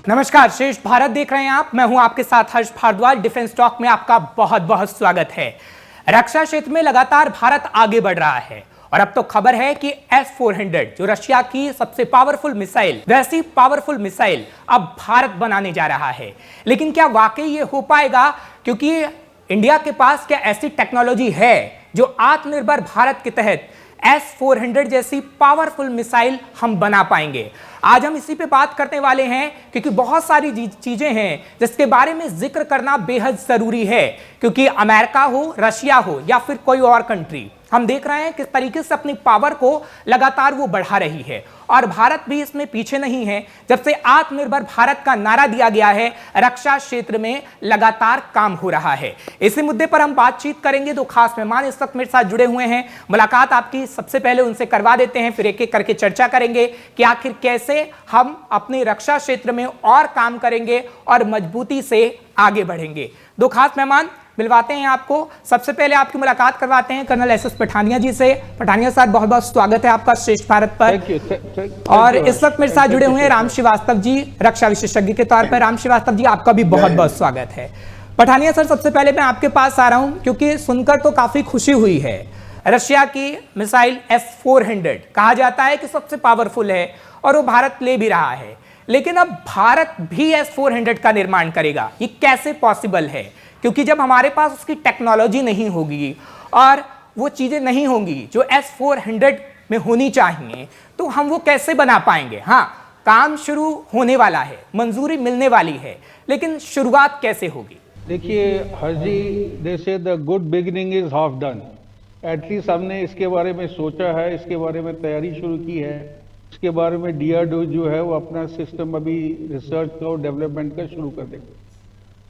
नमस्कार, श्रेष्ठ भारत देख रहे हैं आप। मैं हूं आपके साथ हर्ष भारद्वाज। डिफेंस टॉक में आपका बहुत बहुत स्वागत है। रक्षा क्षेत्र में लगातार भारत आगे बढ़ रहा है और अब तो खबर है कि S-400 जो रशिया की सबसे पावरफुल मिसाइल, वैसी पावरफुल मिसाइल अब भारत बनाने जा रहा है। लेकिन क्या वाकई ये हो पाएगा? क्योंकि इंडिया के पास क्या ऐसी टेक्नोलॉजी है जो आत्मनिर्भर भारत के तहत S-400 जैसी पावरफुल मिसाइल हम बना पाएंगे? आज हम इसी पे बात करने वाले हैं, क्योंकि बहुत सारी चीजें हैं जिसके बारे में जिक्र करना बेहद जरूरी है। क्योंकि अमेरिका हो, रशिया हो या फिर कोई और कंट्री, हम देख रहे हैं किस तरीके से अपनी पावर को लगातार वो बढ़ा रही है और भारत भी इसमें पीछे नहीं है। जब से आत्मनिर्भर भारत का नारा दिया गया है, रक्षा क्षेत्र में लगातार काम हो रहा है। इसी मुद्दे पर हम बातचीत करेंगे। दो खास मेहमान इस वक्त मेरे साथ जुड़े हुए हैं। मुलाकात आपकी सबसे पहले उनसे करवा देते हैं, फिर एक एक करके चर्चा करेंगे कि आखिर कैसे हम अपने रक्षा क्षेत्र में और काम करेंगे और मजबूती से आगे बढ़ेंगे। दो खास मेहमान मिलवाते हैं आपको। सबसे पहले आपकी मुलाकात करवाते हैं कर्नल एस एस पठानिया जी से। पठानिया साहब, बहुत बहुत स्वागत है आपका श्रेष्ठ भारत पर। और इस वक्त मेरे साथ जुड़े हुए हैं राम श्रीवास्तव जी, रक्षा विशेषज्ञ के तौर पर। राम श्रीवास्तव जी, आपका भी बहुत बहुत स्वागत है। पठानिया सर, सबसे पहले मैं आपके पास आ रहा हूं क्योंकि सुनकर तो काफी खुशी हुई है। रशिया की मिसाइल S-400 कहा जाता है कि सबसे पावरफुल है और वो भारत ले भी रहा है। लेकिन अब भारत भी S-400 का निर्माण करेगा, ये कैसे पॉसिबल है? क्योंकि जब हमारे पास उसकी टेक्नोलॉजी नहीं होगी और वो चीजें नहीं होंगी जो S-400 में होनी चाहिए, तो हम वो कैसे बना पाएंगे? हाँ, काम शुरू होने वाला है, मंजूरी मिलने वाली है, लेकिन शुरुआत कैसे होगी? देखिए हर्ष जी, दे से the good beginning is half done. At least हमने इसके बारे में सोचा है, इसके बारे में तैयारी शुरू की है। इसके बारे में DRDO जो है वो अपना सिस्टम अभी रिसर्च और डेवलपमेंट का शुरू कर देंगे।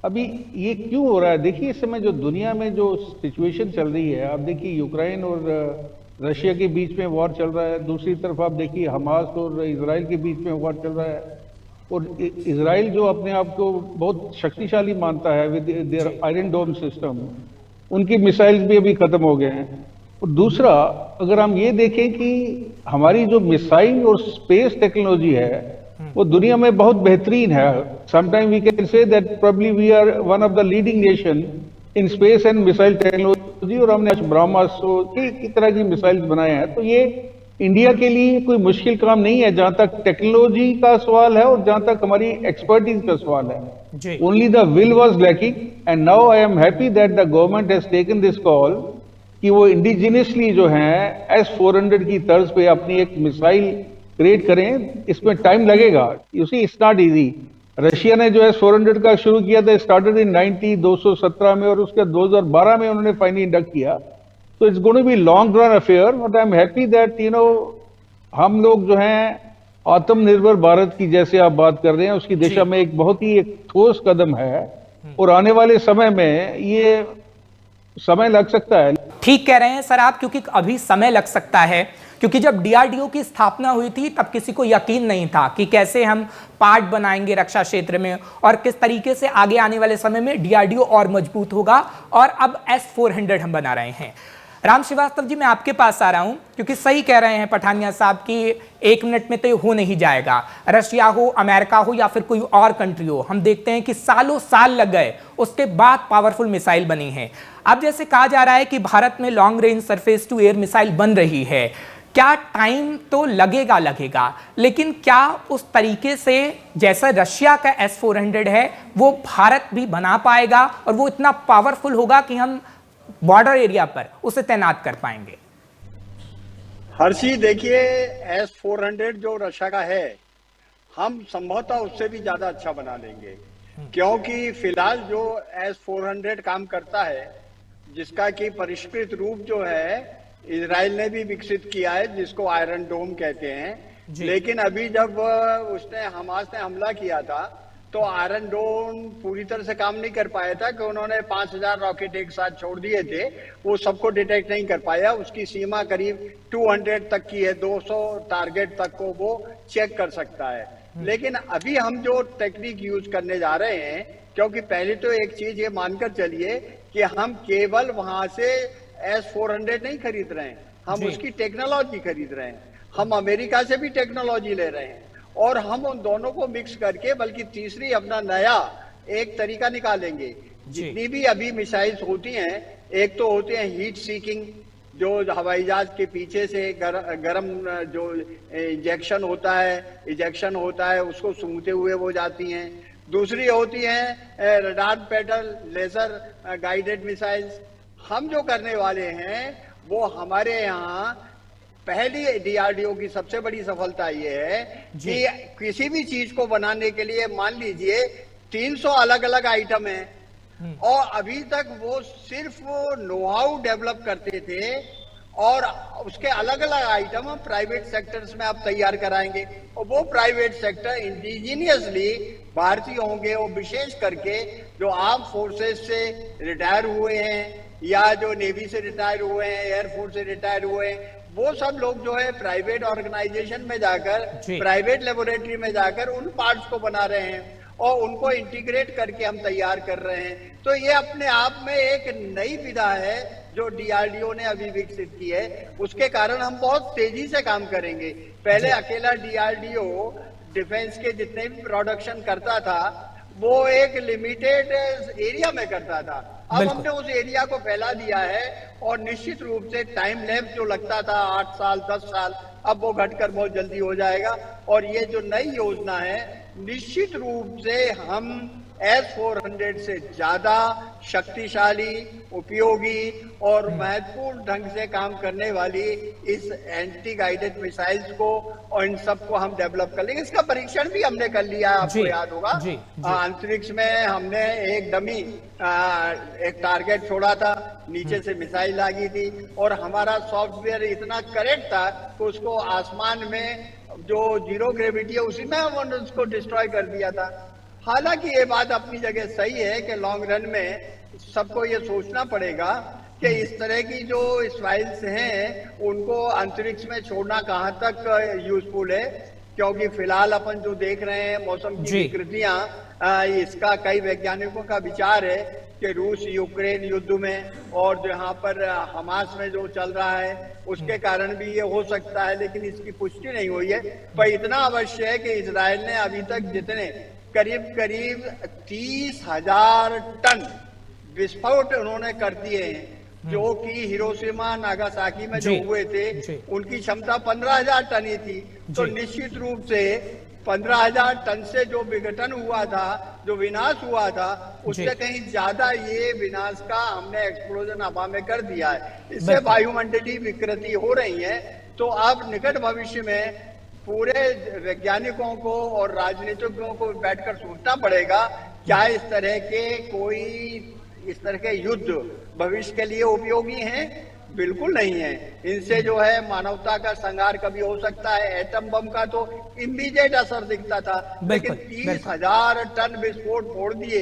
अभी ये क्यों हो रहा है? देखिए, इस समय जो दुनिया में जो सिचुएशन चल रही है, आप देखिए यूक्रेन और रशिया के बीच में वॉर चल रहा है। दूसरी तरफ आप देखिए हमास और इजराइल के बीच में वॉर चल रहा है। और इजराइल जो अपने आप को बहुत शक्तिशाली मानता है with their iron dome system, उनकी मिसाइल्स भी अभी खत्म हो गए हैं। और दूसरा, अगर हम ये देखें कि हमारी जो मिसाइल और स्पेस टेक्नोलॉजी है वो दुनिया में बहुत बेहतरीन है। Sometime we can say that probably we are one of the leading nation in space and missile technology. और हमने ब्रह्मास्त्र की तरह की मिसाइल्स बनाए हैं। तो ये इंडिया के लिए कोई मुश्किल काम नहीं है जहां तक टेक्नोलॉजी का सवाल है और जहां तक हमारी एक्सपर्टीज का सवाल है। Only the will was lacking and now I am happy that the government has taken this call कि वो इंडिजिनियसली जो है S-400 की तर्ज पे अपनी एक मिसाइल क्रिएट करें। इसमें टाइम लगेगा, you see it's not easy. Russia ने जो S-400 का शुरू किया था, स्टार्टेड इन 217 में और उसके 2012 में उन्होंने फाइनली इंडक्ट किया। तो it's going to be long run affair, but I am happy that हम लोग जो हैं आत्मनिर्भर भारत की जैसे आप बात कर रहे हैं उसकी दिशा में एक बहुत ही एक ठोस कदम है। और आने वाले समय में ये समय लग सकता है। ठीक कह रहे हैं सर आप, क्योंकि अभी समय लग सकता है। क्योंकि जब DRDO की स्थापना हुई थी तब किसी को यकीन नहीं था कि कैसे हम पार्ट बनाएंगे रक्षा क्षेत्र में और किस तरीके से आगे आने वाले समय में DRDO और मजबूत होगा। और अब S-400 हम बना रहे हैं। राम श्रीवास्तव जी, मैं आपके पास आ रहा हूं क्योंकि सही कह रहे हैं पठानिया साहब कि एक मिनट में तो हो नहीं जाएगा। रशिया हो, अमेरिका हो या फिर कोई और कंट्री हो, हम देखते हैं कि सालों साल लग गए, उसके बाद पावरफुल मिसाइल बनी है। अब जैसे कहा जा रहा है कि भारत में long range surface to air missile बन रही है, क्या टाइम तो लगेगा, लेकिन क्या उस तरीके से जैसा रशिया का S-400 है वो भारत भी बना पाएगा और वो इतना पावरफुल होगा कि हम बॉर्डर एरिया पर उसे तैनात कर पाएंगे? हर्षी, देखिए S-400 जो रशिया का है, हम संभवतः उससे भी ज्यादा अच्छा बना लेंगे। क्योंकि फिलहाल जो S-400 काम करता है, जिसका कि परिष्कृत रूप जो है इजराइल ने भी विकसित किया है, जिसको आयरन डोम कहते हैं। लेकिन अभी जब उसने हमास ने हमला किया था तो आयरन डोम पूरी तरह से काम नहीं कर पाया था कि उन्होंने 5000 रॉकेट एक साथ छोड़ दिए थे, वो सबको डिटेक्ट नहीं कर पाया। उसकी सीमा करीब 200 तक की है, 200 टारगेट तक को वो चेक कर सकता है। लेकिन अभी हम जो टेक्निक यूज करने जा रहे हैं, क्योंकि पहले तो एक चीज ये मानकर चलिए कि हम केवल वहां से S-400 नहीं खरीद रहे हैं, हम उसकी टेक्नोलॉजी खरीद रहे हैं। हम अमेरिका से भी टेक्नोलॉजी ले रहे हैं और हम उन दोनों को मिक्स करके बल्कि तीसरी अपना नया एक तरीका निकालेंगे। जितनी भी अभी मिसाइल्स होती हैं, एक तो होते हैं हीट सीकिंग, जो हवाई जहाज के पीछे से गरम जो इजेक्शन होता है उसको सूंघते हुए वो जाती हैं। दूसरी होती है रडार पैडल लेजर गाइडेड मिसाइल्स। हम जो करने वाले हैं वो हमारे यहाँ पहली डीआरडीओ की सबसे बड़ी सफलता ये है कि किसी भी चीज को बनाने के लिए मान लीजिए 300 अलग अलग आइटम है और अभी तक वो सिर्फ नो हाउ डेवलप करते थे और उसके अलग अलग आइटम हम प्राइवेट सेक्टर्स में अब तैयार कराएंगे और वो प्राइवेट सेक्टर इंडिजीनियसली भारतीय होंगे। और विशेष करके जो आर्म फोर्सेस से रिटायर हुए हैं या जो नेवी से रिटायर हुए हैं, एयरफोर्स से रिटायर हुए हैं, वो सब लोग जो है प्राइवेट ऑर्गेनाइजेशन में जाकर, प्राइवेट लेबोरेटरी में जाकर उन पार्ट्स को बना रहे हैं और उनको इंटीग्रेट करके हम तैयार कर रहे हैं। तो ये अपने आप में एक नई विधा है जो डीआरडीओ ने अभी विकसित की है। उसके कारण हम बहुत तेजी से काम करेंगे। पहले अकेला डीआरडीओ डिफेंस के जितने भी प्रोडक्शन करता था वो एक लिमिटेड एरिया में करता था। अब हमने उस एरिया को फैला दिया है और निश्चित रूप से टाइम लैप्स जो लगता था 8 साल 10 साल, अब वो घटकर बहुत जल्दी हो जाएगा। और ये जो नई योजना है निश्चित रूप से हम S-400 से ज्यादा शक्तिशाली, उपयोगी और महत्वपूर्ण ढंग से काम करने वाली इस एंटी गाइडेड मिसाइल्स को और इन सबको हम डेवलप कर लेंगे। इसका परीक्षण भी हमने कर लिया है, आपको याद होगा। अंतरिक्ष में हमने एक डमी एक टारगेट छोड़ा था, नीचे से मिसाइल आ गई थी और हमारा सॉफ्टवेयर इतना करेक्ट था कि उसको आसमान में जो जीरो ग्रेविटी है उसी में हमने उसको डिस्ट्रॉय कर दिया था। हालांकि ये बात अपनी जगह सही है कि लॉन्ग रन में सबको ये सोचना पड़ेगा कि इस तरह की जो मिसाइल्स हैं उनको अंतरिक्ष में छोड़ना कहाँ तक यूजफुल है, क्योंकि फिलहाल अपन जो देख रहे हैं मौसम की विकृतियां, इसका कई वैज्ञानिकों का विचार है कि रूस यूक्रेन युद्ध में और जहाँ पर हमास में जो चल रहा है उसके कारण भी ये हो सकता है, लेकिन इसकी पुष्टि नहीं हुई है। पर इतना अवश्य है कि इजराइल ने अभी तक जितने करीब 30,000 टन विस्फोट उन्होंने कर दिए हैं, जो कि हिरोशिमा नागासाकी में जो हुए थे उनकी क्षमता 15,000 टन ही थी। तो निश्चित रूप से 15,000 टन से जो विघटन हुआ था, जो विनाश हुआ था, उससे कहीं ज्यादा ये विनाश का हमने एक्सप्लोजन हवा में कर दिया है। इससे वायुमंडलीय विकृति हो रही है। तो अब निकट भविष्य में पूरे वैज्ञानिकों को और राजनीतिज्ञों को बैठकर सोचना पड़ेगा क्या इस तरह के युद्ध भविष्य के लिए उपयोगी हैं? बिल्कुल नहीं है। इनसे जो है मानवता का संहार कभी हो सकता है। एटम बम का तो इमीडिएट असर दिखता था, लेकिन 30,000 टन विस्फोट फोड़ दिए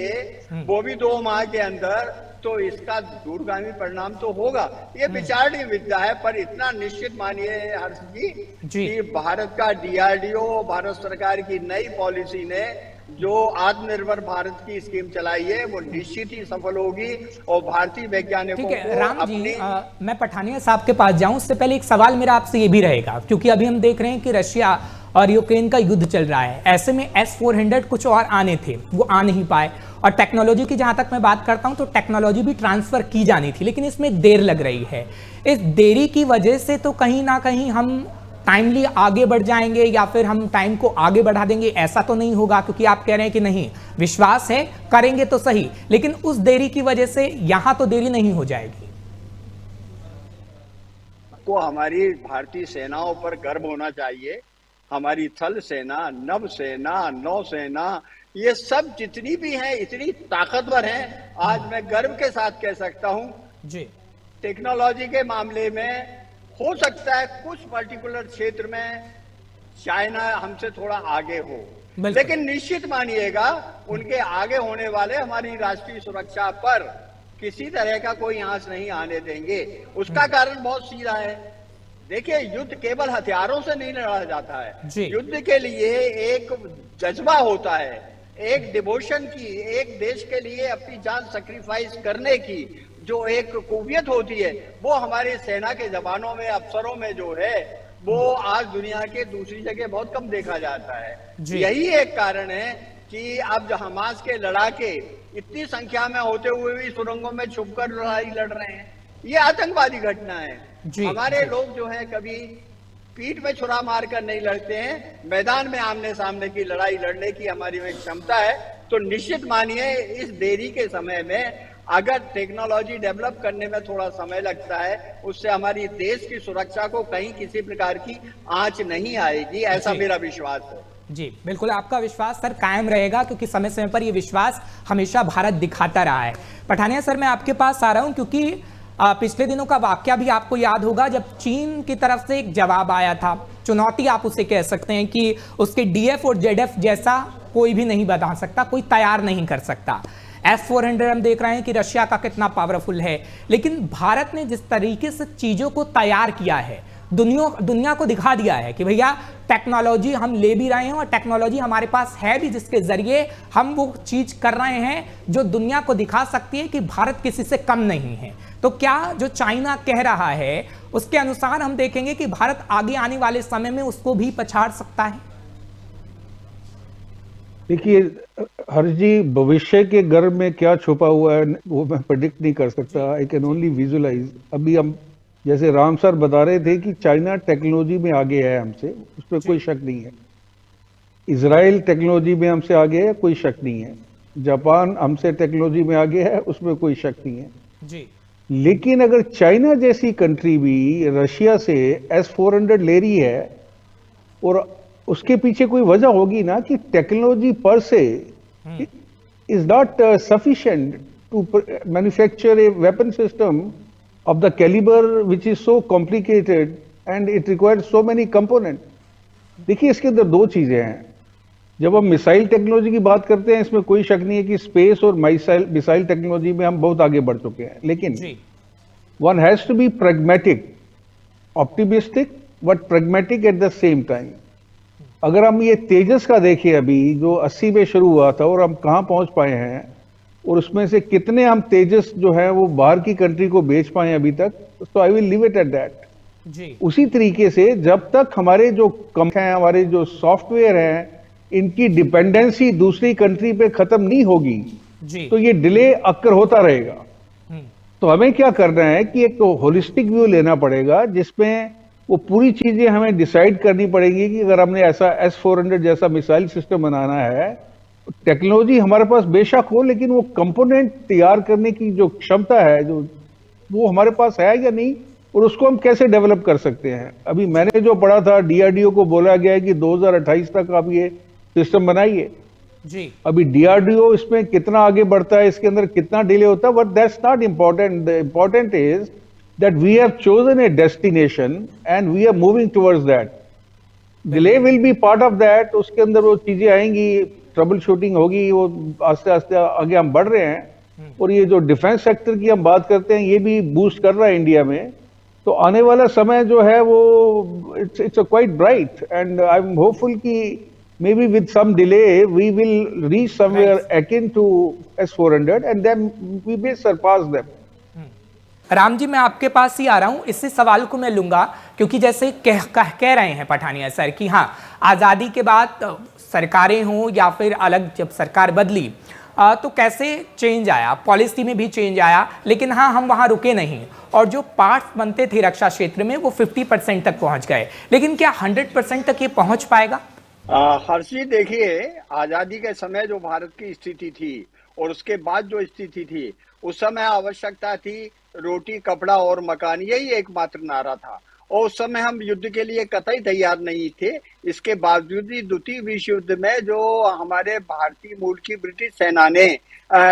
वो भी 2 माह के अंदर, तो इसका दूरगामी परिणाम तो होगा। ये विचारणीय विद्या है। पर इतना निश्चित मानिए हर्ष जी कि भारत का डीआरडीओ, भारत सरकार की नई पॉलिसी ने जो आत्मनिर्भर भारत की स्कीम चलाई है वो निश्चित ही सफल होगी और भारतीय वैज्ञानिकों को राम जी, मैं पठानिया साहब के पास जाऊं उससे पहले एक सवाल मेरा आपसे ये भी रहेगा, क्योंकि अभी हम देख रहे हैं कि रशिया और यूक्रेन का युद्ध चल रहा है। ऐसे में S-400 कुछ और आने थे, वो आ नहीं पाए। और टेक्नोलॉजी की जहां तक मैं बात करता हूं तो टेक्नोलॉजी भी ट्रांसफर की जानी थी, लेकिन इसमें देर लग रही है। इस देरी की वजह से तो कहीं ना कहीं हम टाइमली आगे बढ़ जाएंगे या फिर हम टाइम को आगे बढ़ा देंगे, ऐसा तो नहीं होगा, क्योंकि आप कह रहे हैं कि नहीं, विश्वास है करेंगे तो सही, लेकिन उस देरी की वजह से यहां तो देरी नहीं हो जाएगी। को हमारी भारतीय सेनाओं पर गर्व होना चाहिए। हमारी थल सेना, नभ सेना, नौ सेना, ये सब जितनी भी हैं इतनी ताकतवर हैं। आज मैं गर्व के साथ कह सकता हूं जी, टेक्नोलॉजी के मामले में हो सकता है कुछ पर्टिकुलर क्षेत्र में चाइना हमसे थोड़ा आगे हो, लेकिन निश्चित मानिएगा उनके आगे होने वाले हमारी राष्ट्रीय सुरक्षा पर किसी तरह का कोई आंच नहीं आने देंगे। उसका कारण बहुत सीधा है। देखिए, युद्ध केवल हथियारों से नहीं लड़ा जाता है। युद्ध के लिए एक जज्बा होता है, एक डिवोशन की, एक देश के लिए अपनी जान सैक्रिफाइस करने की जो एक कुव्यत होती है, वो हमारी सेना के जवानों में, अफसरों में जो है वो आज दुनिया के दूसरी जगह बहुत कम देखा जाता है। जी। यही एक कारण है कि अब जो हमास के लड़ाके इतनी संख्या में होते हुए भी सुरंगों में छुपकर लड़ाई लड़ रहे हैं, ये आतंकवादी घटना है। जी, हमारे जी। लोग जो है कभी पीठ में छुरा मारकर नहीं लड़ते हैं, मैदान में आमने सामने की लड़ाई लड़ने की हमारी में क्षमता है। तो निश्चित मानिए इस देरी के समय में अगर टेक्नोलॉजी डेवलप करने में थोड़ा समय लगता है, उससे हमारी देश की सुरक्षा को कहीं किसी प्रकार की आंच नहीं आएगी, ऐसा जी। मेरा विश्वास है। जी बिल्कुल, आपका विश्वास सर कायम रहेगा, क्योंकि समय समय पर ये विश्वास हमेशा भारत दिखाता रहा है। पठानिया सर, मैं आपके पास आ रहा हूं क्योंकि पिछले दिनों का वाकया भी आपको याद होगा, जब चीन की तरफ से एक जवाब आया था, चुनौती आप उसे कह सकते हैं कि उसके डीएफ और जेडएफ जैसा कोई भी नहीं बता सकता, कोई तैयार नहीं कर सकता। S-400 हम देख रहे हैं कि रशिया का कितना पावरफुल है, लेकिन भारत ने जिस तरीके से चीज़ों को तैयार किया है, दुनिया को दिखा दिया है कि भैया टेक्नोलॉजी हम ले भी रहे हैं और टेक्नोलॉजी हमारे पास है भी, जिसके जरिए हम वो चीज कर रहे हैं जो दुनिया को दिखा सकती है कि भारत किसी से कम नहीं है। तो क्या जो चाइना कह रहा है उसके अनुसार हम देखेंगे कि भारत आगे आने वाले समय में उसको भी पछाड़ सकता है? देखिए हर्ष जी, भविष्य के गर्भ में क्या छुपा हुआ है वो मैं प्रेडिक्ट नहीं कर सकता। I can only visualise. अभी हम जैसे राम सर बता रहे थे कि चाइना टेक्नोलॉजी में आगे है हमसे, उसमें कोई शक नहीं है। इजराइल टेक्नोलॉजी में हमसे आगे है, कोई शक नहीं है। जापान हमसे टेक्नोलॉजी में आगे है, उसमें कोई शक नहीं है जी। लेकिन अगर चाइना जैसी कंट्री भी रशिया से S-400 ले रही है, और उसके पीछे कोई वजह होगी ना कि technology per se is not sufficient to manufacture a weapon system of the caliber which is so complicated and it requires so many components. देखिए इसके अंदर दो चीजें हैं। जब हम मिसाइल टेक्नोलॉजी की बात करते हैं, इसमें कोई शक नहीं है कि स्पेस और मिसाइल टेक्नोलॉजी में हम बहुत आगे बढ़ चुके हैं, लेकिन one has to be pragmatic, optimistic but pragmatic at the same time. अगर हम ये तेजस का देखें अभी जो 80 में शुरू हुआ था और हम कहाँ पहुंच पाए हैं, और उसमें से कितने हम तेजस जो है वो बाहर की कंट्री को बेच पाए अभी तक, तो I will leave it at that जी। उसी तरीके से जब तक हमारे जो कम हैं, हमारे जो सॉफ्टवेयर हैं, इनकी डिपेंडेंसी दूसरी कंट्री पे खत्म नहीं होगी जी, तो ये डिले अक्कर होता रहेगा। तो हमें क्या करना है कि एक तो होलिस्टिक व्यू लेना पड़ेगा, जिसमें वो पूरी चीजें हमें डिसाइड करनी पड़ेगी कि अगर हमने ऐसा S-400 जैसा मिसाइल सिस्टम बनाना है, टेक्नोलॉजी हमारे पास बेशक हो, लेकिन वो कंपोनेंट तैयार करने की जो क्षमता है जो वो हमारे पास है या नहीं, और उसको हम कैसे डेवलप कर सकते हैं। अभी मैंने जो पढ़ा था, DRDO को बोला गया है कि 2028 तक आप ये सिस्टम बनाइए जी। अभी DRDO इसमें कितना आगे बढ़ता है, इसके अंदर कितना डिले होता है, but that's not important. The important is that we have chosen a destination and we are moving towards that. Delay will be part of that. उसके अंदर वो चीजें आएंगी, ट्रबल शूटिंग होगी, वो आस्ते आस्ते आगे हम बढ़ रहे हैं। और ये जो डिफेंस सेक्टर की हम बात करते हैं, ये भी बूस्ट कर रहा है इंडिया में। तो आने वाला समय जो है वो it's quite bright and I am hopeful कि may be with some delay we will reach somewhere akin to S-400 and then we will surpass them. Ram ji, मैं आपके पास ही आ रहा हूं, इसी सवाल को मैं लूंगा, क्योंकि जैसे कह रहे हैं पठानिया सर कि हाँ, आज़ादी के बाद सरकारें हों या फिर अलग जब सरकार बदली तो कैसे चेंज आया, पॉलिसी में भी चेंज आया, लेकिन हाँ हम वहाँ रुके नहीं और जो पार्ट्स बनते थे रक्षा क्षेत्र में वो 50% तक पहुँच गए, लेकिन क्या 100% तक ये पहुँच पाएगा? हर्षी, देखिए आज़ादी के समय जो भारत की स्थिति थी और उसके बाद जो स्थिति थी, उस समय आवश्यकता थी रोटी, कपड़ा और मकान, यही एकमात्र नारा था। और उस समय हम युद्ध के लिए कतई तैयार नहीं थे। इसके बावजूद भी द्वितीय विश्व युद्ध में जो हमारे भारतीय मूल की ब्रिटिश सेना ने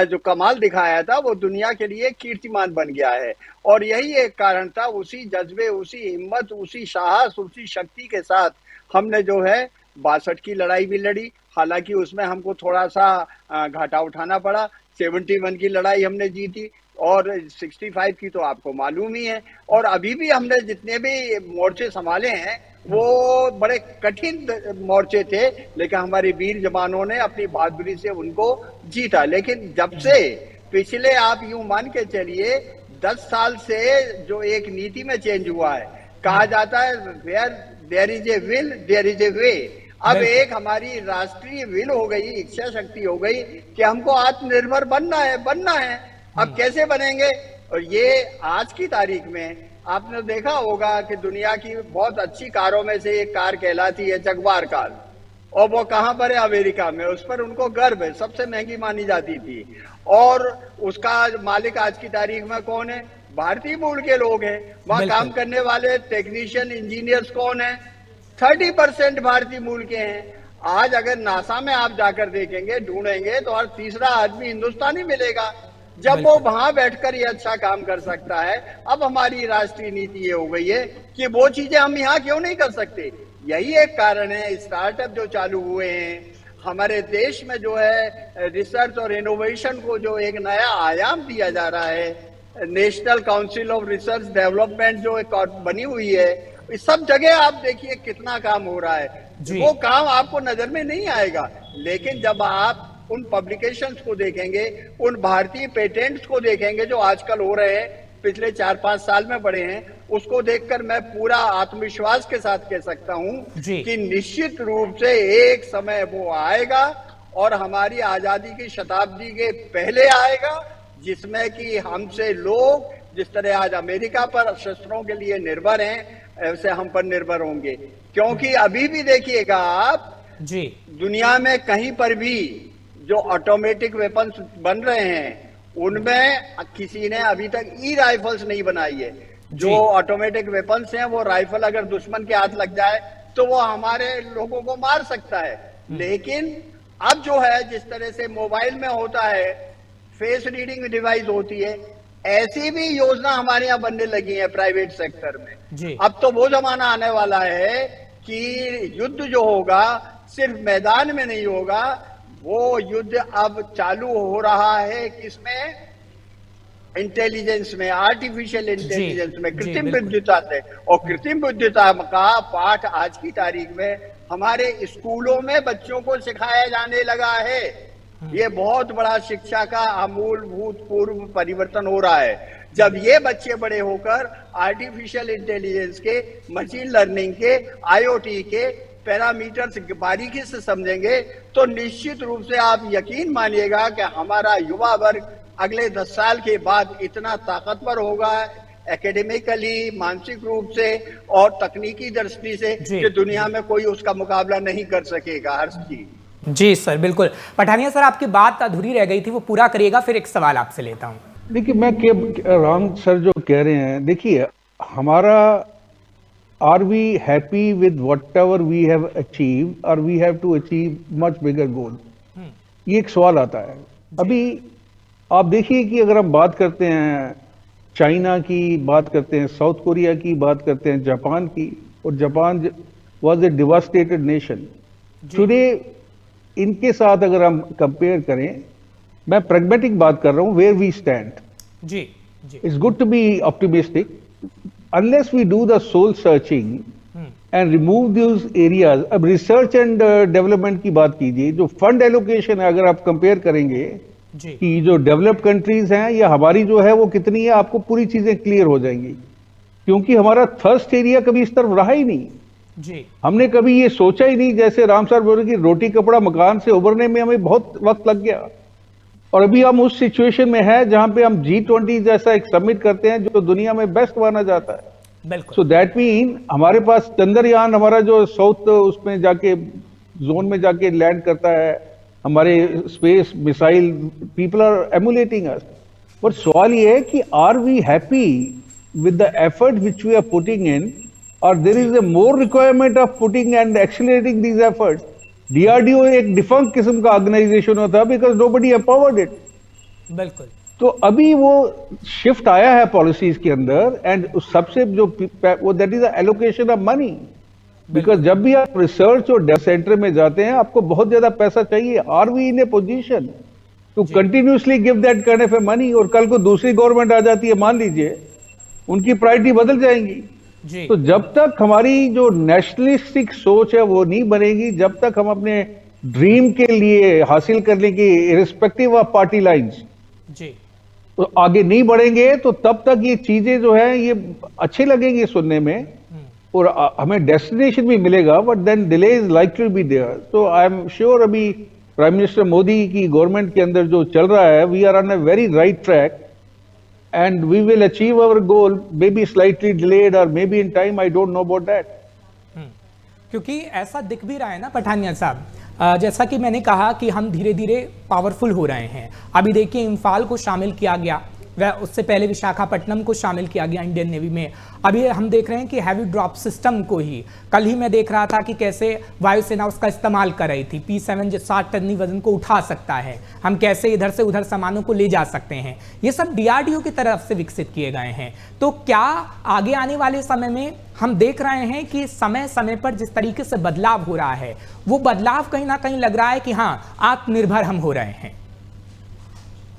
जो कमाल दिखाया था, वो दुनिया के लिए कीर्तिमान बन गया है। और यही एक कारण था, उसी जज्बे, उसी हिम्मत, उसी साहस, उसी शक्ति के साथ हमने जो है 62 की लड़ाई भी लड़ी। हालांकि उसमें हमको थोड़ा सा घाटा उठाना पड़ा। 71 की लड़ाई हमने जीती और 65 की तो आपको मालूम ही है। और अभी भी हमने जितने भी मोर्चे संभाले हैं वो बड़े कठिन मोर्चे थे, लेकिन हमारे वीर जवानों ने अपनी बहादुरी से उनको जीता। लेकिन जब से पिछले, आप यूं मान के चलिए, 10 साल से जो एक नीति में चेंज हुआ है, कहा जाता है where there is a will, there is a way. अब एक हमारी राष्ट्रीय विल हो गई, इच्छा शक्ति हो गई कि हमको आत्मनिर्भर बनना है। अब कैसे बनेंगे? और ये आज की तारीख में आपने देखा होगा कि दुनिया की बहुत अच्छी कारों में से एक कार कहलाती है जगुआर कार, और वो कहां पर है? अमेरिका में। उस पर उनको गर्व है, सबसे महंगी मानी जाती थी। और उसका मालिक आज की तारीख में कौन है? भारतीय मूल के लोग हैं। वहां काम करने वाले टेक्नीशियन, इंजीनियर्स कौन है? 30% भारतीय मूल के हैं। आज अगर नासा में आप जाकर देखेंगे, ढूंढेंगे, तो हर तीसरा आदमी हिंदुस्तानी मिलेगा। जब वो वहां बैठकर ये अच्छा काम कर सकता है, अब हमारी राष्ट्रीय नीति ये हो गई है कि वो चीजें हम यहाँ क्यों नहीं कर सकते। यही एक कारण है स्टार्टअप जो चालू हुए हैं हमारे देश में, जो है रिसर्च और इनोवेशन को जो एक नया आयाम दिया जा रहा है। National council of research development जो एक बनी हुई है, इस सब जगह आप देखिए कितना काम हो रहा है। वो काम आपको नजर में नहीं आएगा, लेकिन जब आप उन पब्लिकेशंस को देखेंगे, उन भारतीय पेटेंट्स को देखेंगे जो आजकल हो रहे हैं, पिछले 4-5 साल में बढ़े हैं, उसको देखकर मैं पूरा आत्मविश्वास के साथ कह सकता हूं कि निश्चित रूप से एक समय वो आएगा और हमारी आजादी की शताब्दी के पहले आएगा, जिसमें कि हमसे लोग जिस तरह आज अमेरिका पर शस्त्रों के लिए निर्भर हैं, ऐसे हम पर निर्भर होंगे। क्योंकि अभी भी देखिएगा आप दुनिया में कहीं पर भी जो ऑटोमेटिक वेपन्स बन रहे हैं, उनमें किसी ने अभी तक ई राइफल्स नहीं बनाई है। जो ऑटोमेटिक वेपन्स हैं, वो राइफल अगर दुश्मन के हाथ लग जाए तो वो हमारे लोगों को मार सकता है। लेकिन अब जो है, जिस तरह से मोबाइल में होता है, फेस रीडिंग डिवाइस होती है, ऐसी भी योजना हमारे यहाँ बनने लगी है प्राइवेट सेक्टर में। अब तो वो जमाना आने वाला है कि युद्ध जो होगा सिर्फ मैदान में नहीं होगा, वो युद्ध अब चालू हो रहा है किसमें? इंटेलिजेंस में, आर्टिफिशियल इंटेलिजेंस में, कृत्रिम बुद्धिमत्ता से। और कृत्रिम बुद्धिमत्ता का पाठ आज की तारीख में हमारे स्कूलों में बच्चों को सिखाया जाने लगा है। ये बहुत बड़ा शिक्षा का आमूलभूत पूर्व परिवर्तन हो रहा है। जब ये बच्चे बड़े होकर आर्टिफिशियल इंटेलिजेंस के, मशीन लर्निंग के, IoT के पैरामीटर्स बारीकी से समझेंगे, तो निश्चित रूप से आप यकीन मानिएगा कि हमारा युवा वर्ग अगले 10 साल के बाद इतना ताकतवर होगा एकेडमिकली, मानसिक रूप से और तकनीकी दृष्टि से, कि दुनिया में कोई उसका मुकाबला नहीं कर सकेगा। हर्ष जी सर, बिल्कुल। पठानिया सर, आपकी बात अधूरी रह गई थी, वो पूरा करिएगा, फिर एक सवाल आपसे लेता हूँ। देखिए, मैं राम सर जो कह रहे हैं, देखिए हमारा are we happy with whatever we have achieved or we have to achieve much bigger goal? ये एक सवाल आता है। अभी आप देखिए कि अगर हम बात करते हैं चाइना की, बात करते हैं साउथ कोरिया की, बात करते हैं जापान की, और Japan was a devastated nation. Today इनके साथ अगर हम कंपेयर करें, मैं pragmatic बात कर रहा हूं, where we stand. It's good to be optimistic. Unless we do the soul searching and remove those areas, अब रिसर्च एंड डेवलपमेंट की बात कीजिए, जो फंड एलोकेशन है, अगर आप कंपेयर करेंगे कि जो डेवलप्ड कंट्रीज हैं या हमारी जो है वो कितनी है, आपको पूरी चीजें क्लियर हो जाएंगी। क्योंकि हमारा थर्स्ट एरिया कभी इस तरफ रहा ही नहीं। हमने कभी ये सोचा ही नहीं, जैसे राम साहब बोल रहे कि रोटी कपड़ा मकान से उभरने में हमें बहुत वक्त लग गया, और अभी हम उस सिचुएशन में है जहां पे हम G20 जैसा एक समिट करते हैं जो दुनिया में बेस्ट माना जाता है। सो दैट मीन हमारे पास चंद्रयान, हमारा जो साउथ उसमें जाके जोन में जाके लैंड करता है, हमारे space missile, people are emulating us. But सवाल ये है कि are we happy with the effort which we are putting in, और there is a more requirement of putting and accelerating these efforts. DRDO एक defunct किस्म का organisation होता है, बिकॉज नोबडी एम्पावर्ड इट। बिल्कुल। तो अभी वो शिफ्ट आया है पॉलिसीज के अंदर, एंड सबसे जो वो that is allocation of money. Because जब भी आप रिसर्च और डेवलपमेंट सेंटर में जाते हैं, आपको बहुत ज्यादा पैसा चाहिए। Are we in a position to continuously give that kind of a money? और कल को दूसरी गवर्नमेंट आ जाती है, मान लीजिए, उनकी प्रायोरिटी बदल जाएंगी। तो जब तक हमारी जो नेशनलिस्टिक सोच है वो नहीं बनेगी, जब तक हम अपने ड्रीम के लिए हासिल करने की इरिस्पेक्टिव ऑफ पार्टी लाइंस तो आगे नहीं बढ़ेंगे, तो तब तक ये चीजें जो है ये अच्छी लगेंगी सुनने में, और हमें डेस्टिनेशन भी मिलेगा, but then delay is likely be there. So I am sure अभी प्राइम मिनिस्टर मोदी की गवर्नमेंट के अंदर जो चल रहा है, we are on a very right track and we will achieve our goal, maybe slightly delayed or maybe in time, I don't know about that. क्योंकि ऐसा दिख भी रहा है ना पठानिया साहब, जैसा कि मैंने कहा कि हम धीरे धीरे पावरफुल हो रहे हैं। अभी देखिए इम्फाल को शामिल किया गया, वह उससे पहले विशाखापट्टनम को शामिल किया गया इंडियन नेवी में। अभी हम देख रहे हैं कि हैवी ड्रॉप सिस्टम को ही, कल ही मैं देख रहा था कि कैसे वायुसेना उसका इस्तेमाल कर रही थी। P7 जो 60 टन वजन को उठा सकता है, हम कैसे इधर से उधर सामानों को ले जा सकते हैं, ये सब DRDO की तरफ से विकसित किए गए हैं। तो क्या आगे आने वाले समय में हम देख रहे हैं कि समय समय पर जिस तरीके से बदलाव हो रहा है, वो बदलाव कहीं ना कहीं लग रहा है कि हाँ आत्मनिर्भर हम हो रहे हैं?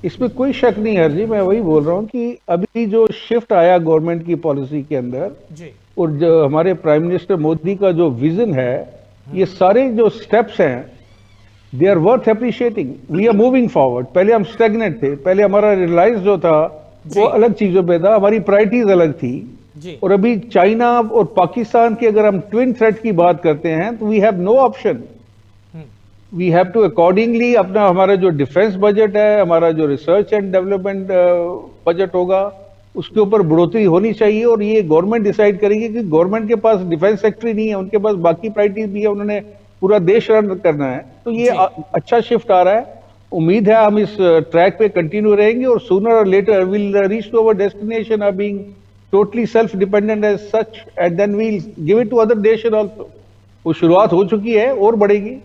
इसमें कोई शक नहीं है जी, मैं वही बोल रहा हूँ कि अभी जो शिफ्ट आया गवर्नमेंट की पॉलिसी के अंदर जी, और जो हमारे प्राइम मिनिस्टर मोदी का जो विजन है, ये सारे जो स्टेप्स हैं, they are worth appreciating. We are moving forward. पहले हम स्टेगनेंट थे, पहले हमारा रिलायंस जो था वो अलग चीजों पे था, हमारी प्रायोरिटीज अलग थी। जी, और अभी चाइना और पाकिस्तान की अगर हम ट्विन थ्रेट की बात करते हैं तो we have no option. We have to accordingly अपना, हमारा जो डिफेंस बजट है, हमारा जो रिसर्च एंड डेवलपमेंट बजट होगा, उसके ऊपर बढ़ोतरी होनी चाहिए। और ये गवर्नमेंट डिसाइड करेगी कि गवर्नमेंट के पास डिफेंस सेक्टर नहीं है, उनके पास बाकी प्रायोरिटीज भी है, उन्होंने पूरा देश रन करना है। तो ये अच्छा शिफ्ट आ रहा है। उम्मीद है हम इस ट्रैक पे कंटिन्यू रहेंगे और सूनर और later will reach to our destination of being totally self dependent as such, and then we'll give it to other nation also. वो शुरुआत हो चुकी है और बढ़ेगी।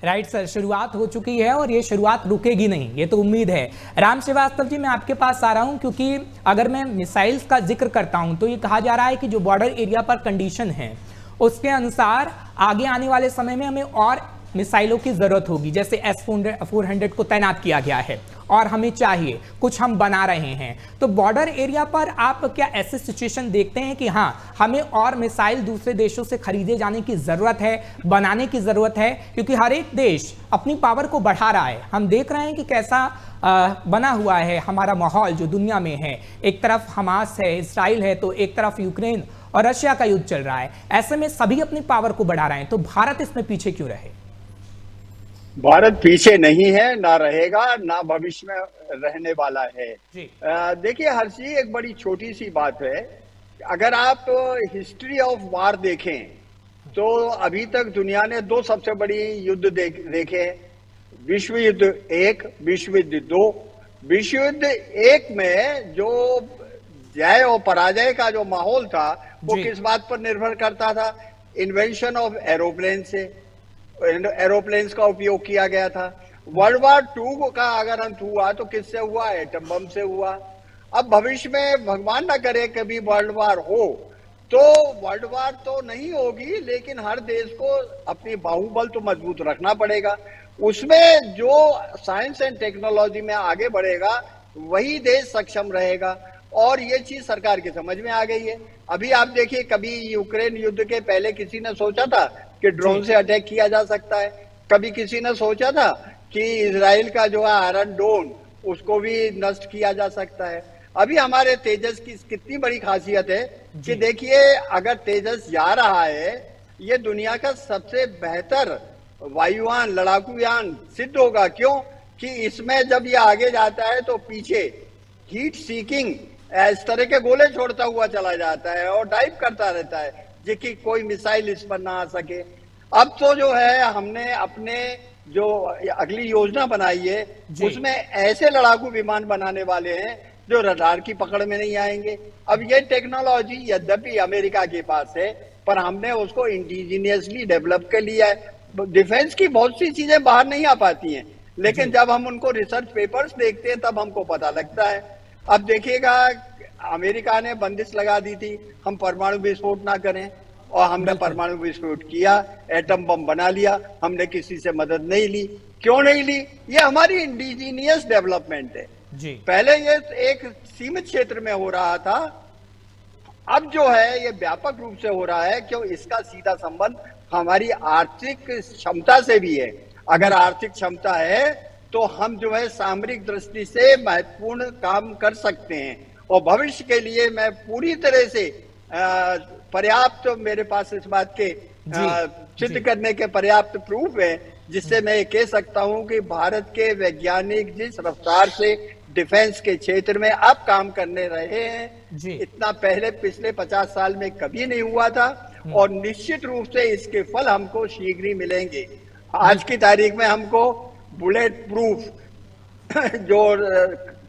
राइट सर, शुरुआत हो चुकी है और ये शुरुआत रुकेगी नहीं, ये तो उम्मीद है। राम श्रीवास्तव जी, मैं आपके पास आ रहा हूं, क्योंकि अगर मैं मिसाइल्स का जिक्र करता हूं तो ये कहा जा रहा है कि जो बॉर्डर एरिया पर कंडीशन है उसके अनुसार आगे आने वाले समय में हमें और मिसाइलों की जरूरत होगी। जैसे S-400 को तैनात किया गया है और हमें चाहिए, कुछ हम बना रहे हैं। तो बॉर्डर एरिया पर आप क्या ऐसे सिचुएशन देखते हैं कि हाँ हमें और मिसाइल दूसरे देशों से खरीदे जाने की जरूरत है, बनाने की जरूरत है? क्योंकि हर एक देश अपनी पावर को बढ़ा रहा है। हम देख रहे हैं कि कैसा बना हुआ है हमारा माहौल जो दुनिया में है। एक तरफ हमास है, इसराइल है, तो एक तरफ यूक्रेन और रशिया का युद्ध चल रहा है। ऐसे में सभी अपनी पावर को बढ़ा रहे हैं, तो भारत इसमें पीछे क्यों रहे? भारत पीछे नहीं है, ना रहेगा, ना भविष्य में रहने वाला है। देखिए हर्षी, एक बड़ी छोटी सी बात है। अगर आप हिस्ट्री ऑफ वार देखें तो अभी तक दुनिया ने दो सबसे बड़ी युद्ध देखे हैं, विश्व युद्ध 1, विश्व युद्ध 2। विश्व युद्ध 1 में जो जय और पराजय का जो माहौल था वो किस बात पर निर्भर करता था? इन्वेंशन ऑफ एरोप्लेन से, एरोप्लेन्स का उपयोग किया गया था। वर्ल्ड वार 2 का अगर अंत हुआ तो किससे हुआ? एटम बम से हुआ। अब भविष्य में भगवान ना करे कभी वर्ल्ड वार हो, तो वर्ल्ड वार तो नहीं होगी, लेकिन हर देश को अपनी बाहुबल तो मजबूत रखना पड़ेगा। उसमें जो साइंस एंड टेक्नोलॉजी में आगे बढ़ेगा वही देश सक्षम रहेगा, और ये चीज सरकार की समझ में आ गई है। अभी आप देखिए, कभी यूक्रेन युद्ध के पहले किसी ने सोचा था कि ड्रोन से अटैक किया जा सकता है? कभी किसी ने सोचा था कि इजराइल का जो है आयरन डोम उसको भी नष्ट किया जा सकता है? अभी हमारे तेजस की कितनी बड़ी खासियत है कि देखिए, अगर तेजस जा रहा है, ये दुनिया का सबसे बेहतर वायुयान, लड़ाकू यान सिद्ध होगा। क्यों? कि इसमें जब ये आगे जाता है तो पीछे हीट सीकिंग इस तरह के गोले छोड़ता हुआ चला जाता है और डाइव करता रहता है, जिसकी कोई मिसाइल इस पर ना आ सके। अब तो जो है हमने अपने जो अगली योजना बनाई है उसमें ऐसे लड़ाकू विमान बनाने वाले हैं जो रडार की पकड़ में नहीं आएंगे। अब ये टेक्नोलॉजी यद्यपि अमेरिका के पास है, पर हमने उसको इंडिजीनियसली डेवलप कर लिया है। डिफेंस की बहुत सी चीजें बाहर नहीं आ पाती हैं, लेकिन जब हम उनको रिसर्च पेपर्स देखते हैं तब हमको पता लगता है। अब देखिएगा, अमेरिका ने बंदिश लगा दी थी हम परमाणु विस्फोट ना करें, और हमने परमाणु विस्फोट किया, एटम बम बना लिया, हमने किसी से मदद नहीं ली। क्यों नहीं ली? ये हमारी इंडिजीनियस डेवलपमेंट है। पहले ये एक सीमित क्षेत्र में हो रहा था, अब जो है ये व्यापक रूप से हो रहा है। क्यों? इसका सीधा संबंध हमारी आर्थिक क्षमता से भी है। अगर आर्थिक क्षमता है तो हम जो है सामरिक दृष्टि से महत्वपूर्ण काम कर सकते हैं, और भविष्य के लिए मैं पूरी तरह से पर्याप्त मेरे पास इस बात के सिद्ध करने के पर्याप्त प्रूफ है, जिससे मैं ये कह सकता हूं कि भारत के वैज्ञानिक जिस रफ्तार से डिफेंस के क्षेत्र में अब काम करने रहे हैं, इतना पहले पिछले 50 साल में कभी नहीं हुआ था, और निश्चित रूप से इसके फल हमको शीघ्र ही मिलेंगे। आज की तारीख में हमको बुलेट प्रूफ जो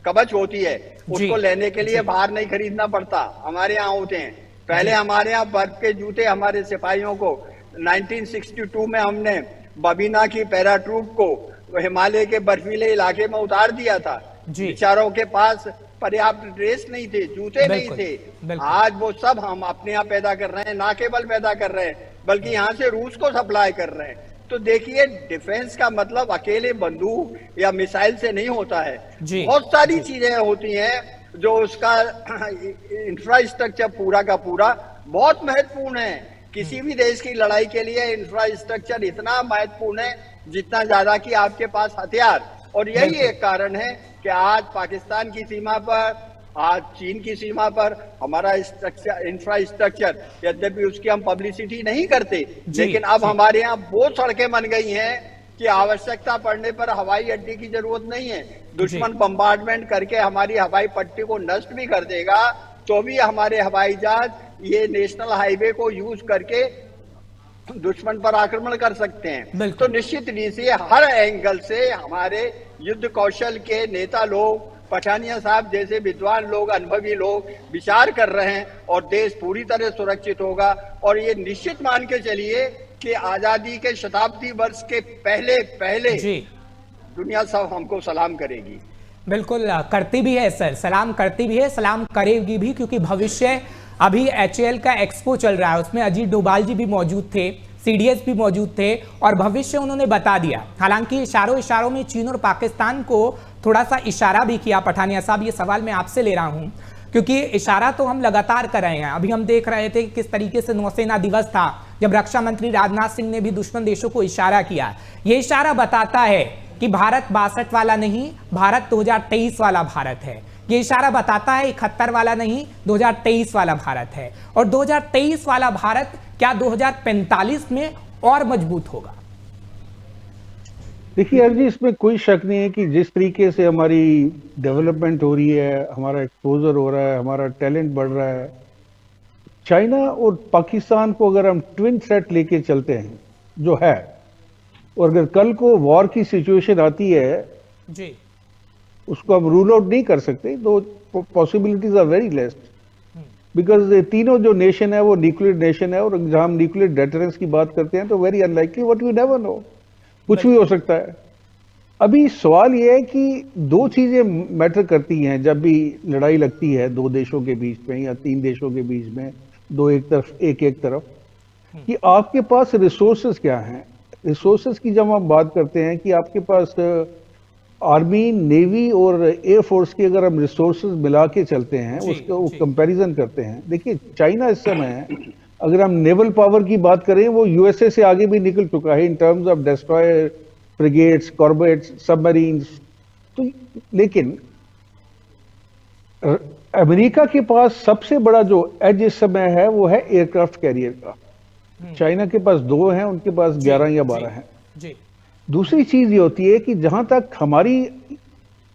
कवच होती है उसको लेने के लिए बाहर नहीं खरीदना पड़ता, हमारे यहाँ होते हैं। पहले हमारे यहाँ बर्फ के जूते हमारे सिपाहियों को 1962 में हमने बबीना की पैराट्रूप को हिमालय के बर्फीले इलाके में उतार दिया था। बेचारों के पास पर्याप्त ड्रेस नहीं थे, जूते नहीं थे। आज वो सब हम अपने यहाँ पैदा कर रहे हैं, ना केवल पैदा कर रहे हैं बल्कि यहाँ से रूस को सप्लाई कर रहे हैं। तो देखिए, डिफेंस का मतलब अकेले बंदूक या मिसाइल से नहीं होता है, बहुत सारी चीजें होती हैं जो उसका इंफ्रास्ट्रक्चर पूरा का पूरा बहुत महत्वपूर्ण है। किसी भी देश की लड़ाई के लिए इंफ्रास्ट्रक्चर इतना महत्वपूर्ण है जितना ज्यादा कि आपके पास हथियार। और यही एक कारण है कि आज पाकिस्तान की सीमा पर, आज चीन की सीमा पर हमारा इंफ्रास्ट्रक्चर, यद्यपि उसकी हम पब्लिसिटी नहीं करते, लेकिन अब हमारे यहाँ वो सड़कें बन गई हैं कि आवश्यकता पड़ने पर हवाई अड्डे की जरूरत नहीं है। दुश्मन बम्बार्डमेंट करके हमारी हवाई पट्टी को नष्ट भी कर देगा तो भी हमारे हवाई जहाज ये नेशनल हाईवे को यूज करके दुश्मन पर आक्रमण कर सकते हैं। तो निश्चित रूप से हर एंगल से हमारे युद्ध कौशल के नेता लोग, पठानिया साहब जैसे विद्वान लोग, अनुभवी लोग विचार कर रहे हैं और देश पूरी तरह सुरक्षित होगा। और ये निश्चित मान के चलिए कि आजादी के शताब्दी वर्ष के पहले पहले दुनिया सब हमको सलाम करेगी। बिल्कुल करती भी है सर, सलाम करती भी है, सलाम करेगी भी, क्योंकि भविष्य अभी HAL का एक्सपो चल रहा है, उसमें अजीत डोभाल जी भी मौजूद थे, CDS भी मौजूद थे और भविष्य उन्होंने बता दिया। हालांकि इशारों में चीन और पाकिस्तान को थोड़ा सा इशारा भी किया। पठानिया साहब, ये सवाल मैं आपसे ले रहा हूं क्योंकि इशारा तो हम लगातार कर रहे हैं। अभी हम देख रहे थे कि किस तरीके से नौसेना दिवस था जब रक्षा मंत्री राजनाथ सिंह ने भी दुश्मन देशों को इशारा किया। ये इशारा बताता है कि भारत 62 वाला नहीं, भारत 2023 वाला भारत है। ये इशारा बताता है 71 वाला नहीं, 2023 वाला भारत है। और 2023 वाला भारत क्या 2045 में और मजबूत होगा? देखिए यार जी, इसमें कोई शक नहीं है कि जिस तरीके से हमारी डेवलपमेंट हो रही है, हमारा एक्सपोजर हो रहा है, हमारा टैलेंट बढ़ रहा है, चाइना और पाकिस्तान को अगर हम ट्विन थ्रेट लेके चलते हैं जो है, और अगर कल को वॉर की सिचुएशन आती है जी, उसको हम रूल आउट नहीं कर सकते, तो possibilities are very less, because तीनों जो नेशन है वो न्यूक्लियर नेशन है, और जहां हम न्यूक्लियर डेटरेंस की बात करते हैं तो very unlikely, what you never know, कुछ भी हो सकता है। अभी सवाल ये है कि दो चीजें मैटर करती हैं जब भी लड़ाई लगती है दो देशों के बीच में या तीन देशों के बीच में, दो एक तरफ, कि आपके पास रिसोर्सेज क्या हैं। रिसोर्सेज की जब हम बात करते हैं कि आपके पास आर्मी, नेवी और एयरफोर्स की अगर हम रिसोर्सेज मिला के चलते हैं, उसको कंपैरिजन करते हैं, देखिए चाइना इस समय अगर हम नेवल पावर की बात करें वो यूएसए से आगे भी निकल चुका है in terms of destroyer, frigates, Corbett's, submarines. तो लेकिन अमेरिका के पास सबसे बड़ा जो एज इस समय है वो है एयरक्राफ्ट कैरियर का। चाइना के पास 2 हैं, उनके पास 11 या 12 हैं। दूसरी चीज ये होती है कि जहां तक हमारी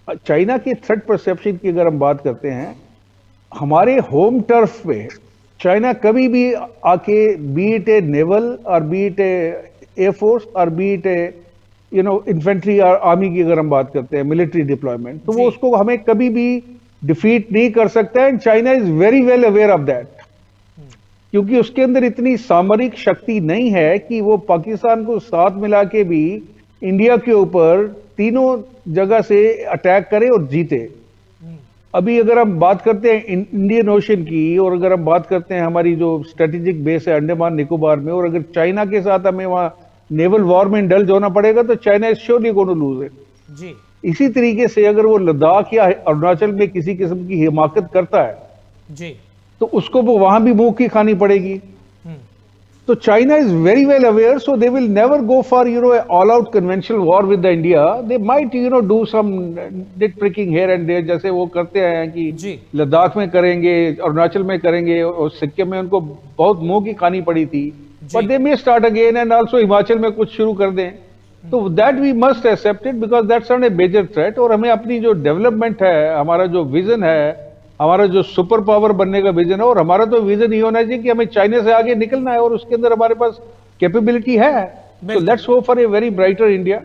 चाइना के थ्रेट परसेप्शन की अगर हम बात करते हैं, हमारे होम टर्फ पे चाइना कभी भी आके, बी इट ए नेवल और बी इट ए एयरफोर्स और बी इट ए इन्फेंट्री और आर्मी की अगर हम बात करते हैं, मिलिट्री डिप्लॉयमेंट, तो वो उसको हमें कभी भी डिफीट नहीं कर सकता है। And China is very well aware of that, क्योंकि उसके अंदर इतनी सामरिक शक्ति नहीं है कि वो पाकिस्तान को साथ मिला के भी इंडिया के ऊपर तीनों जगह से अटैक करे और जीते। अभी अगर हम बात करते हैं इंडियन ओशन की, और अगर हम बात करते हैं हमारी जो स्ट्रेटेजिक बेस है अंडमान निकोबार में, और अगर चाइना के साथ हमें वहां नेवल वॉर में इंडल्ज होना पड़ेगा तो China is surely going to lose it जी। इसी तरीके से अगर वो लद्दाख या अरुणाचल में किसी किस्म की हिमाकत करता है जी, तो उसको वो वहां भी मुंह की खानी पड़ेगी। So China is very well aware, so they will never go for an all-out conventional war with the India. They might do some nitpicking here and there, जैसे वो करते हैं जी। कि लद्दाख में करेंगे, अरुणाचल में करेंगे, और सिक्किम में उनको बहुत मुंह की खानी पड़ी थी. But they may start again and also Himachal में कुछ शुरू कर दें. तो that we must accept it because that's not a major threat. और हमें अपनी जो डेवलपमेंट है, हमारा जो विजन है, हमारा जो सुपर पावर बनने का विजन है, और हमारा तो विजन ये होना चाहिए कि हमें चाइना से आगे निकलना है और उसके अंदर हमारे पास कैपेबिलिटी है. तो let's hope for a very brighter India.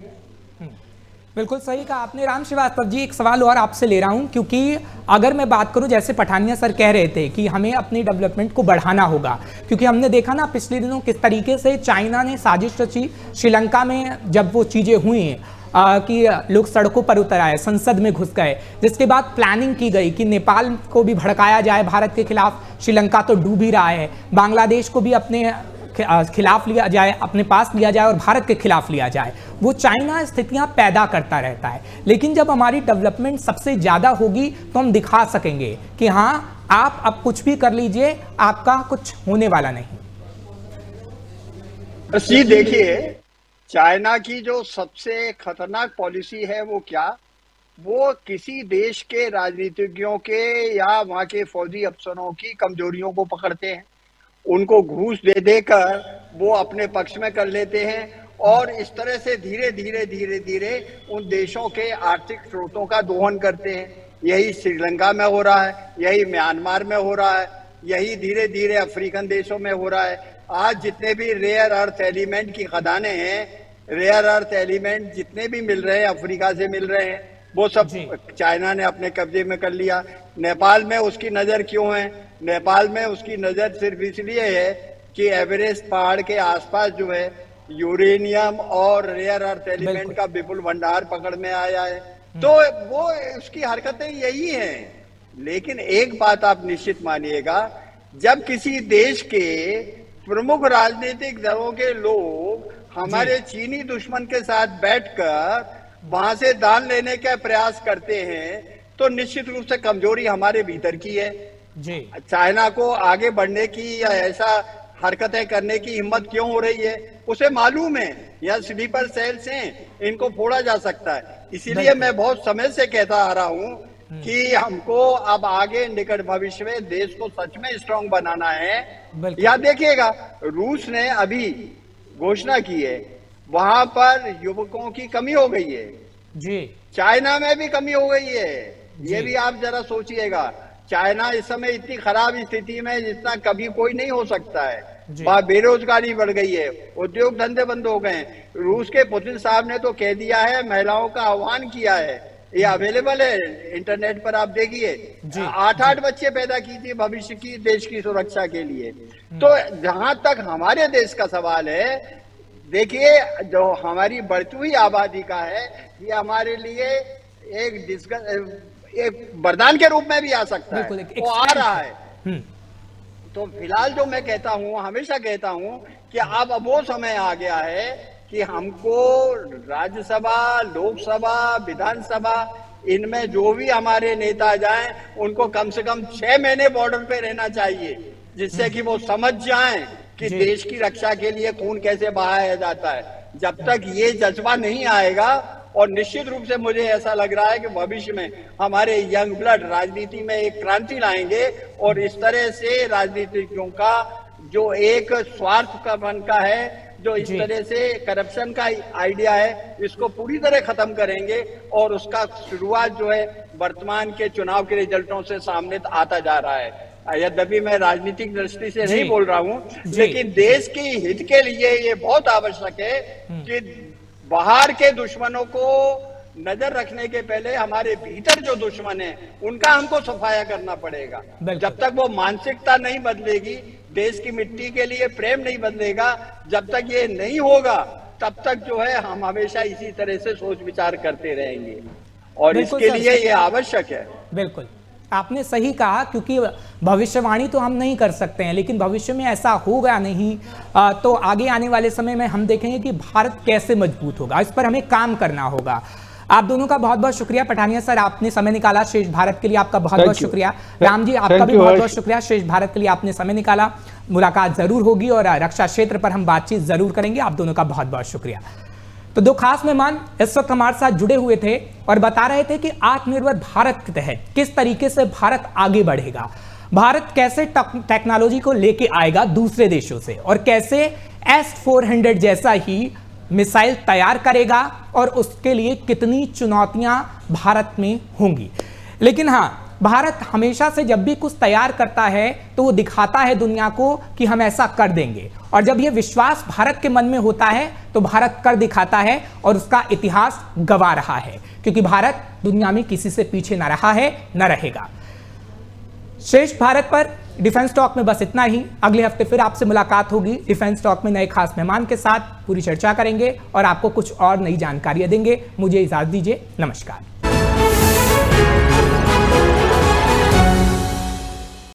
बिल्कुल सही कहा आपने राम श्रीवास्तव जी. एक सवाल और आपसे ले रहा हूं, क्योंकि अगर मैं बात करूं, जैसे पठानिया सर कह रहे थे कि हमें अपनी डेवलपमेंट को बढ़ाना होगा, क्योंकि हमने देखा ना पिछले दिनों किस तरीके से चाइना ने साजिश रची श्रीलंका में, जब वो चीज़ें हुई कि लोग सड़कों पर उतर आए, संसद में घुस गए, जिसके बाद प्लानिंग की गई कि नेपाल को भी भड़काया जाए भारत के खिलाफ. श्रीलंका तो डूब ही रहा है, बांग्लादेश को भी अपने खिलाफ लिया जाए, अपने पास लिया जाए और भारत के खिलाफ लिया जाए. वो चाइना स्थितियां पैदा करता रहता है, लेकिन जब हमारी डेवलपमेंट सबसे ज़्यादा होगी तो हम दिखा सकेंगे कि हाँ, आप अब कुछ भी कर लीजिए, आपका कुछ होने वाला नहीं. जी देखिए, चाइना की जो सबसे खतरनाक पॉलिसी है वो क्या, वो किसी देश के राजनीतिज्ञों के या वहाँ के फौजी अफसरों की कमजोरियों को पकड़ते हैं, उनको घूस दे देकर वो अपने पक्ष में कर लेते हैं, और इस तरह से धीरे धीरे उन देशों के आर्थिक स्रोतों का दोहन करते हैं. यही श्रीलंका में हो रहा है, यही म्यांमार में हो रहा है, यही धीरे धीरे अफ्रीकन देशों में हो रहा है. आज जितने भी रेयर अर्थ एलिमेंट की खदानें हैं, रेयर अर्थ एलिमेंट जितने भी मिल रहे हैं, अफ्रीका से मिल रहे हैं, वो सब चाइना ने अपने कब्जे में कर लिया. नेपाल में उसकी नजर क्यों है? नेपाल में उसकी नजर सिर्फ इसलिए है कि एवरेस्ट पहाड़ के आसपास जो है यूरेनियम और रेयर अर्थ एलिमेंट का विपुल भंडार पकड़ में आया है. तो वो उसकी हरकतें यही हैं. लेकिन एक बात आप निश्चित मानिएगा, जब किसी देश के प्रमुख राजनीतिक दलों के लोग हमारे चीनी दुश्मन के साथ बैठकर वहां से दान लेने का प्रयास करते हैं, तो निश्चित रूप से कमजोरी हमारे भीतर की है. जी. चाइना को आगे बढ़ने की या ऐसा हरकतें करने की हिम्मत क्यों हो रही है? उसे मालूम है यह स्लीपर सेल्स हैं, इनको फोड़ा जा सकता है. इसीलिए मैं बहुत समय से कहता आ रहा हूं कि हमको अब आगे निकट भविष्य में देश को सच में स्ट्रांग बनाना है. या देखिएगा, रूस ने अभी घोषणा की है, वहां पर युवकों की कमी हो गई है. जी. चाइना में भी कमी हो गई है. ये भी आप जरा सोचिएगा. चाइना इस समय इतनी खराब स्थिति में जितना कभी कोई नहीं हो सकता है. वहां बेरोजगारी बढ़ गई है, उद्योग धंधे बंद हो गए. रूस के पुतिन साहब ने तो कह दिया है, महिलाओं का आह्वान किया है, ये अवेलेबल है इंटरनेट पर, आप देखिए, 8-8 बच्चे पैदा कीजिए भविष्य की देश की सुरक्षा के लिए. तो जहां तक हमारे देश का सवाल है, देखिए, जो हमारी बढ़ती हुई आबादी का है, ये हमारे लिए एक वरदान के रूप में भी आ सकता है. वो आ रहा है. तो फिलहाल जो मैं कहता हूं, हमेशा कहता हूं कि अब वो समय आ गया है कि हमको राज्यसभा, लोकसभा, विधानसभा, इनमें जो भी हमारे नेता जाएं, उनको कम से कम 6 महीने बॉर्डर पे रहना चाहिए, जिससे कि वो समझ जाएं कि देश की रक्षा के लिए खून कैसे बहाया जाता है. जब तक ये जज्बा नहीं आएगा, और निश्चित रूप से मुझे ऐसा लग रहा है कि भविष्य में हमारे यंग ब्लड राजनीति में एक क्रांति लाएंगे, और इस तरह से राजनीतिज्ञों का जो एक स्वार्थ का मन का है, जो इस तरह से करप्शन का आइडिया है, इसको पूरी तरह खत्म करेंगे. और उसका शुरुआत जो है वर्तमान के चुनाव के रिजल्टों से सामने आता जा रहा है. यद्यपि मैं राजनीतिक दृष्टि से नहीं बोल रहा हूं, लेकिन देश के हित के लिए ये बहुत आवश्यक है कि बाहर के दुश्मनों को नजर रखने के पहले हमारे भीतर जो दुश्मन है, उनका हमको सफाया करना पड़ेगा. जब तक वो मानसिकता नहीं बदलेगी, देश की मिट्टी के लिए प्रेम नहीं बदलेगा, जब तक ये नहीं होगा, तब तक जो है हम हमेशा इसी तरह से सोच विचार करते रहेंगे. और इसके लिए ये आवश्यक है. बिल्कुल आपने सही कहा, क्योंकि भविष्यवाणी तो हम नहीं कर सकते हैं, लेकिन भविष्य में ऐसा होगा नहीं तो आगे आने वाले समय में हम देखेंगे कि भारत कैसे मजबूत होगा. इस पर हमें काम करना होगा. आप दोनों का बहुत बहुत शुक्रिया। पठानिया सर, आपने समय निकाला श्रेष्ठ भारत के लिए, आपका बहुत बहुत शुक्रिया। राम जी, आपका भी बहुत बहुत शुक्रिया, श्रेष्ठ भारत के लिए आपने समय निकाला। मुलाकात जरूर होगी और रक्षा क्षेत्र पर हम बातचीत जरूर करेंगे। आप दोनों का बहुत बहुत शुक्रिया। तो दो खास मेहमान इस वक्त हमारे साथ जुड़े हुए थे और बता रहे थे कि आत्मनिर्भर भारत के तहत किस तरीके से भारत आगे बढ़ेगा, भारत कैसे टेक्नोलॉजी को लेके आएगा दूसरे देशों से, और कैसे S-400 जैसा ही मिसाइल तैयार करेगा और उसके लिए कितनी चुनौतियां भारत में होंगी। लेकिन हां, भारत हमेशा से जब भी कुछ तैयार करता है तो वो दिखाता है दुनिया को कि हम ऐसा कर देंगे, और जब ये विश्वास भारत के मन में होता है तो भारत कर दिखाता है और उसका इतिहास गवा रहा है, क्योंकि भारत दुनिया में किसी से पीछे ना रहा है, न रहेगा। श्रेष्ठ भारत पर डिफेंस टॉक में बस इतना ही। अगले हफ्ते फिर आपसे मुलाकात होगी डिफेंस टॉक में नए खास मेहमान के साथ। पूरी चर्चा करेंगे और आपको कुछ और नई जानकारियां देंगे। मुझे इजाजत दीजिए, नमस्कार।